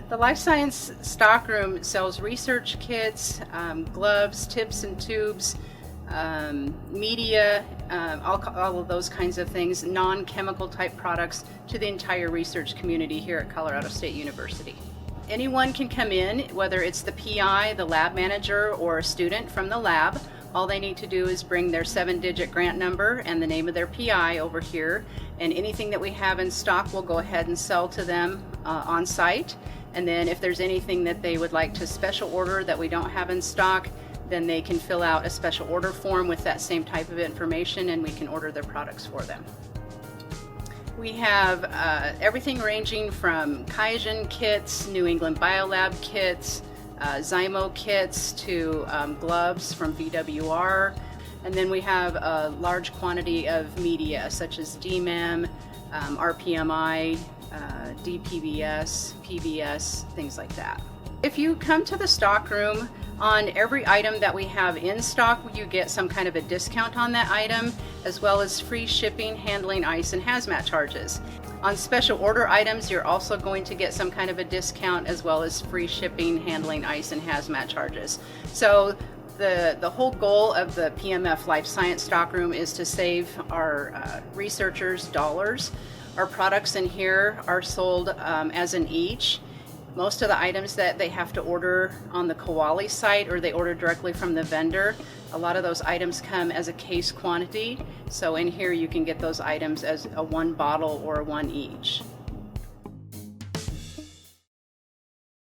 The Life Science Stockroom sells research kits, gloves, tips and tubes, media, all of those kinds of things, non-chemical type products to the entire research community here at Colorado State University. Anyone can come in, whether it's the PI, the lab manager, or a student from the lab. All they need to do is bring their 7-digit grant number and the name of their PI over here, and anything that we have in stock we'll go ahead and sell to them on site. And then if there's anything that they would like to special order that we don't have in stock, then they can fill out a special order form with that same type of information and we can order their products for them. We have everything ranging from QIAGEN kits, New England Biolab kits, Zymo kits to gloves from VWR. And then we have a large quantity of media such as DMEM, RPMI, DPBS, PBS, things like that. If you come to the stockroom, on every item that we have in stock, you get some kind of a discount on that item, as well as free shipping, handling, ice, and hazmat charges. On special order items, you're also going to get some kind of a discount, as well as free shipping, handling, ice, and hazmat charges. So the whole goal of the PMF Life Science Stockroom is to save our researchers dollars. Our products in here are sold as an each. Most of the items that they have to order on the Koali site, or they order directly from the vendor, a lot of those items come as a case quantity. So in here you can get those items as a 1 bottle or a 1 each.